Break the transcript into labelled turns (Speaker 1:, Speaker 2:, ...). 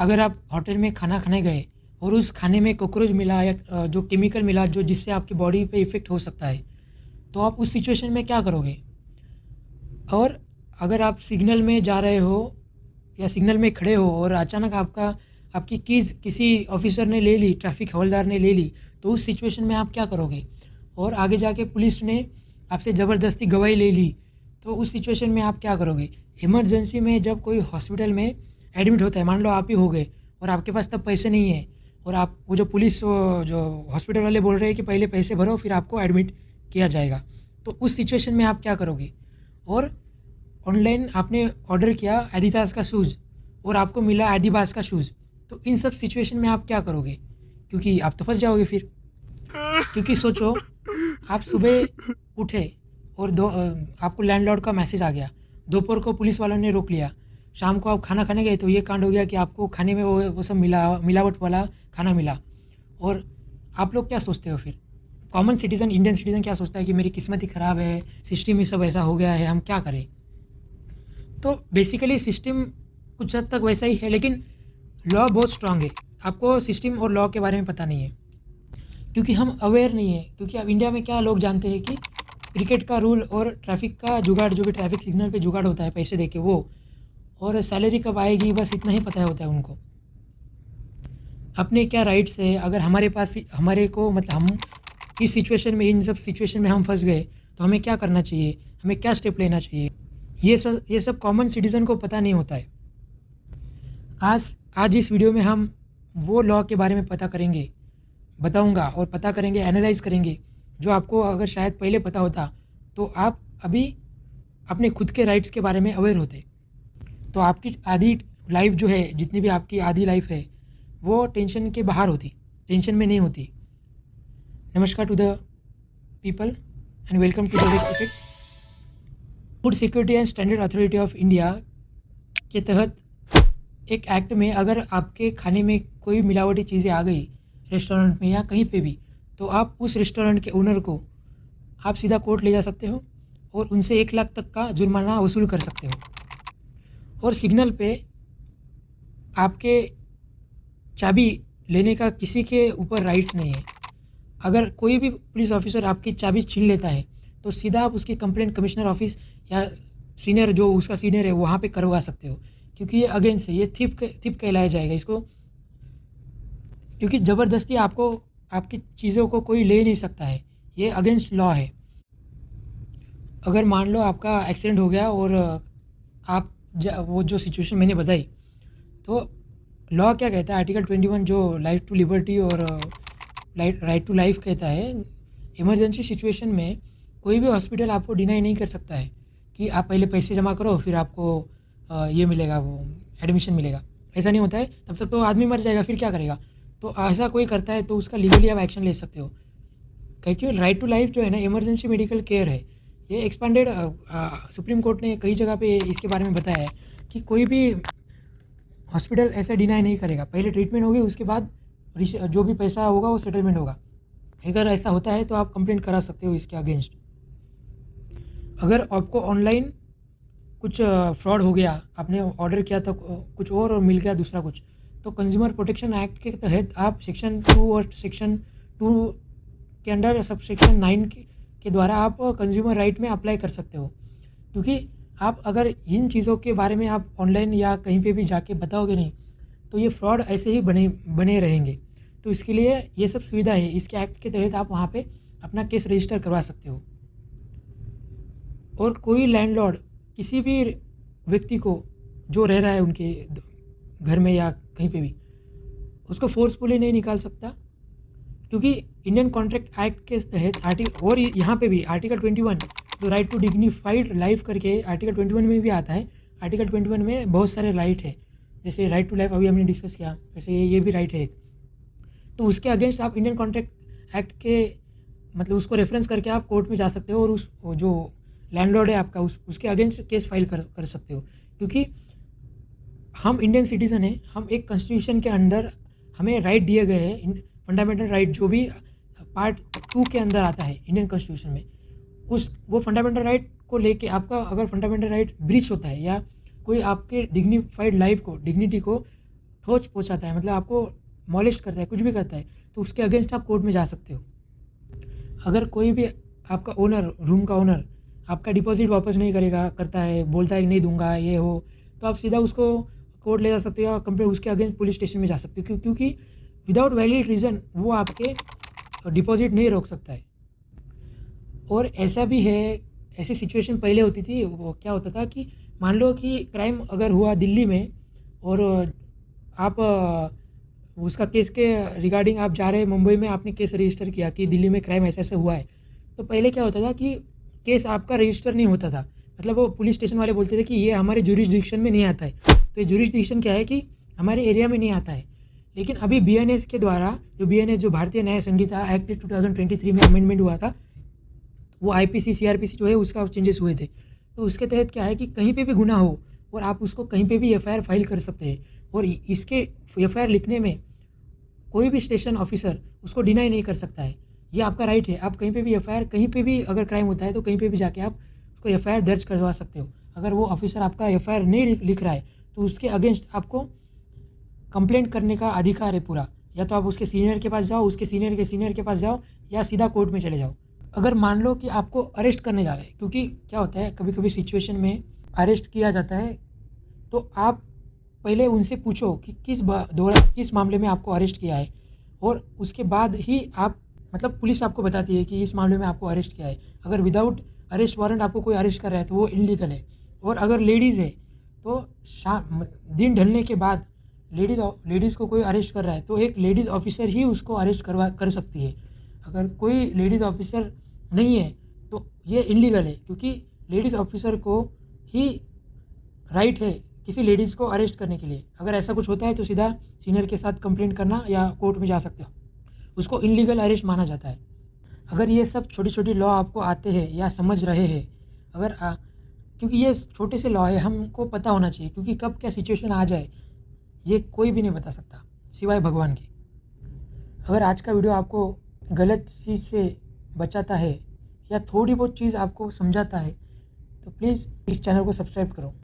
Speaker 1: अगर आप होटल में खाना खाने गए और उस खाने में कॉकरोच मिला या जो केमिकल मिला जो जिससे आपकी बॉडी पे इफ़ेक्ट हो सकता है, तो आप उस सिचुएशन में क्या करोगे? और अगर आप सिग्नल में जा रहे हो या सिग्नल में खड़े हो और अचानक आपकी कीज़ किसी ऑफिसर ने ले ली, ट्रैफिक हवलदार ने ले ली, तो उस सिचुएशन में आप क्या करोगे? और आगे जाके पुलिस ने आपसे ज़बरदस्ती गवाही ले ली, तो उस सिचुएशन में आप क्या करोगे? इमरजेंसी में जब कोई हॉस्पिटल में एडमिट होता है, मान लो आप ही हो गए और आपके पास तब पैसे नहीं है और आप वो जो पुलिस जो हॉस्पिटल वाले बोल रहे हैं कि पहले पैसे भरो फिर आपको एडमिट किया जाएगा, तो उस सिचुएशन में आप क्या करोगे? और ऑनलाइन आपने ऑर्डर किया एडिडास का शूज़ और आपको मिला एडिबास का शूज़, तो इन सब सिचुएशन में आप क्या करोगे? क्योंकि आप तो फंस जाओगे फिर। क्योंकि सोचो, आप सुबह उठे और आपको लैंडलॉर्ड का मैसेज आ गया, दोपहर को पुलिस वालों ने रोक लिया, शाम को आप खाना खाने गए तो ये कांड हो गया कि आपको खाने में वो सब मिलावट वाला खाना मिला। और आप लोग क्या सोचते हो फिर? कॉमन सिटीज़न, इंडियन सिटीज़न क्या सोचता है कि मेरी किस्मत ही ख़राब है, सिस्टम ही सब ऐसा हो गया है, हम क्या करें? तो बेसिकली सिस्टम कुछ हद तक वैसा ही है, लेकिन लॉ बहुत स्ट्रांग है। आपको सिस्टम और लॉ के बारे में पता नहीं है क्योंकि हम अवेयर नहीं है। क्योंकि अब इंडिया में क्या लोग जानते हैं कि क्रिकेट का रूल और ट्रैफिक का जुगाड़, जो भी ट्रैफिक सिग्नल पे जुगाड़ होता है पैसे देके वो, और सैलरी कब आएगी, बस इतना ही पता होता है उनको। अपने क्या राइट्स है, अगर हमारे पास हमारे को मतलब हम इस सिचुएशन में, इन सब सिचुएशन में हम फंस गए तो हमें क्या करना चाहिए, हमें क्या स्टेप लेना चाहिए, ये सब कॉमन सिटीज़न को पता नहीं होता है। आज इस वीडियो में हम वो लॉ के बारे में बताऊंगा और पता करेंगे, एनालाइज करेंगे, जो आपको अगर शायद पहले पता होता तो आप अभी अपने खुद के राइट्स के बारे में अवेयर होते। तो आपकी आधी लाइफ जो है, जितनी भी आपकी आधी लाइफ है, वो टेंशन के बाहर होती, टेंशन में नहीं होती। नमस्कार to the people and welcome to the desk effect. Food security and standard authority of India के तहत एक एक्ट में अगर आपके खाने में कोई मिलावटी चीज़ें आ गई रेस्टोरेंट में या कहीं पे भी, तो आप उस रेस्टोरेंट के ओनर को आप सीधा कोर्ट ले जा सकते हो और उनसे 1 लाख तक का जुर्माना वसूल कर सकते हो। और सिग्नल पे आपके चाबी लेने का किसी के ऊपर राइट नहीं है। अगर कोई भी पुलिस ऑफिसर आपकी चाबी छीन लेता है तो सीधा आप उसकी कंप्लेंट कमिश्नर ऑफिस या सीनियर जो उसका सीनियर है वहाँ पे करवा सकते हो, क्योंकि ये अगेंस्ट है, ये थिप कहलाया जाएगा इसको। क्योंकि ज़बरदस्ती आपकी चीज़ों को कोई ले नहीं सकता है, ये अगेंस्ट लॉ है। अगर मान लो आपका एक्सीडेंट हो गया और आप वो जो सिचुएशन मैंने बताई, तो लॉ क्या कहता है, आर्टिकल 21 जो लाइफ टू लिबर्टी और राइट टू लाइफ कहता है, इमरजेंसी सिचुएशन में कोई भी हॉस्पिटल आपको डिनाई नहीं कर सकता है कि आप पहले पैसे जमा करो फिर आपको ये मिलेगा, वो एडमिशन मिलेगा। ऐसा नहीं होता है, तब तक तो आदमी मर जाएगा, फिर क्या करेगा? तो ऐसा कोई करता है तो उसका लीगली आप एक्शन ले सकते हो। क्योंकि राइट टू लाइफ जो है ना, इमरजेंसी मेडिकल केयर है, ये एक्सपेंडेड सुप्रीम कोर्ट ने कई जगह पे इसके बारे में बताया है कि कोई भी हॉस्पिटल ऐसा डिनाई नहीं करेगा, पहले ट्रीटमेंट होगी उसके बाद जो भी पैसा होगा वो सेटलमेंट होगा। अगर ऐसा होता है तो आप कंप्लेंट करा सकते हो इसके अगेंस्ट। अगर आपको ऑनलाइन कुछ फ्रॉड हो गया, आपने ऑर्डर किया था कुछ और मिल गया दूसरा कुछ, तो कंज्यूमर प्रोटेक्शन एक्ट के तहत आप सेक्शन 2 और सेक्शन 2 के अंडर सब सेक्शन 9 के द्वारा आप कंज्यूमर राइट में अप्लाई कर सकते हो। क्योंकि आप अगर इन चीज़ों के बारे में आप ऑनलाइन या कहीं पे भी जाके बताओगे नहीं तो ये फ्रॉड ऐसे ही बने रहेंगे। तो इसके लिए ये सब सुविधा है, इसके एक्ट के तहत आप वहाँ पे अपना केस रजिस्टर करवा सकते हो। और कोई लैंडलॉर्ड किसी भी व्यक्ति को जो रह रहा है उनके घर में या कहीं पे भी, उसको फोर्सफुली नहीं निकाल सकता, क्योंकि इंडियन कॉन्ट्रैक्ट एक्ट के तहत और यहाँ पे भी आर्टिकल 21 जो राइट टू डिग्निफाइड लाइफ करके आर्टिकल 21 में भी आता है। आर्टिकल 21 में बहुत सारे राइट है, जैसे राइट टू लाइफ अभी हमने डिस्कस किया, वैसे ये भी राइट है। तो उसके अगेंस्ट आप इंडियन कॉन्ट्रैक्ट एक्ट के मतलब उसको रेफरेंस करके आप कोर्ट में जा सकते हो और उस जो लैंडलॉर्ड है आपका उसके अगेंस्ट केस फाइल कर सकते हो। क्योंकि हम इंडियन सिटीज़न हैं, हम एक कॉन्स्टिट्यूशन के अंदर हमें राइट दिए गए हैं, फंडामेंटल राइट जो भी पार्ट 2 के अंदर आता है इंडियन कॉन्स्टिट्यूशन में, वो फंडामेंटल राइट को लेके आपका अगर फंडामेंटल राइट ब्रीच होता है या कोई आपके डिग्निफाइड लाइफ को, डिग्निटी को ठोस पहुँचाता है, मतलब आपको मॉलेस्ट करता है, कुछ भी करता है, तो उसके अगेंस्ट आप कोर्ट में जा सकते हो। अगर कोई भी आपका ओनर, रूम का ओनर आपका डिपॉज़िट वापस नहीं करता है, बोलता है कि नहीं दूँगा, ये हो, तो आप सीधा उसको कोर्ट ले जा सकते हो या कंप्लेंट उसके अगेंस्ट पुलिस स्टेशन में जा सकते हो, क्योंकि विदाउट वैलिड रीज़न वो आपके डिपॉज़िट नहीं रोक सकता है। और ऐसा भी है, ऐसी सिचुएशन पहले होती थी, वो क्या होता था कि मान लो कि क्राइम अगर हुआ दिल्ली में और आप उसका केस के रिगार्डिंग आप जा रहे हैं मुंबई में, आपने केस रजिस्टर किया कि दिल्ली में क्राइम ऐसा ऐसा हुआ है, तो पहले क्या होता था कि केस आपका रजिस्टर नहीं होता था, मतलब वो पुलिस स्टेशन वाले बोलते थे कि ये हमारे जुरिस्डिक्शन में नहीं आता है। तो ये जुरिस्डिक्शन क्या है कि हमारे एरिया में नहीं आता है। लेकिन अभी BNS के द्वारा, जो BNS जो भारतीय न्याय संहिता एक्ट 2023 में अमेंडमेंट हुआ था, वो IPC CRPC जो है उसका चेंजेस हुए थे। तो उसके तहत क्या है कि कहीं पे भी गुनाह हो और आप उसको कहीं पे भी FIR फाइल कर सकते हैं, और इसके FIR लिखने में कोई भी स्टेशन ऑफिसर उसको डिनाई नहीं कर सकता है। ये आपका राइट है, आप कहीं पे भी FIR, कहीं पे भी अगर क्राइम होता है तो कहीं पे भी जाके आप उसको FIR दर्ज करवा सकते हो। अगर वो ऑफिसर आपका FIR नहीं लिख रहा है तो उसके अगेंस्ट आपको कंप्लेंट करने का अधिकार है पूरा। या तो आप उसके सीनियर के पास जाओ, उसके सीनियर के पास जाओ, या सीधा कोर्ट में चले जाओ। अगर मान लो कि आपको अरेस्ट करने जा रहे हैं, क्योंकि क्या होता है कभी कभी सिचुएशन में अरेस्ट किया जाता है, तो आप पहले उनसे पूछो कि किस मामले में आपको अरेस्ट किया है, और उसके बाद ही आप, मतलब पुलिस आपको बताती है कि इस मामले में आपको अरेस्ट किया है। अगर विदाउट अरेस्ट वारंट आपको कोई अरेस्ट कर रहा है तो वो इलीगल है। और अगर लेडीज़ है तो दिन ढलने के बाद लेडीज़ को कोई अरेस्ट कर रहा है तो एक लेडीज़ ऑफिसर ही उसको अरेस्ट कर सकती है। अगर कोई लेडीज़ ऑफिसर नहीं है तो ये इलीगल है, क्योंकि लेडीज़ ऑफिसर को ही राइट है किसी लेडीज़ को अरेस्ट करने के लिए। अगर ऐसा कुछ होता है तो सीधा सीनियर के साथ कंप्लेंट करना या कोर्ट में जा सकते हो, उसको इलीगल अरेस्ट माना जाता है। अगर ये सब छोटी छोटी लॉ आपको आते हैं या समझ रहे हैं, क्योंकि ये छोटे से लॉ है, हमको पता होना चाहिए, क्योंकि कब क्या सिचुएशन आ जाए ये कोई भी नहीं बता सकता सिवाय भगवान के। अगर आज का वीडियो आपको गलत चीज़ से बचाता है या थोड़ी बहुत चीज़ आपको समझाता है तो प्लीज़ इस चैनल को सब्सक्राइब करो।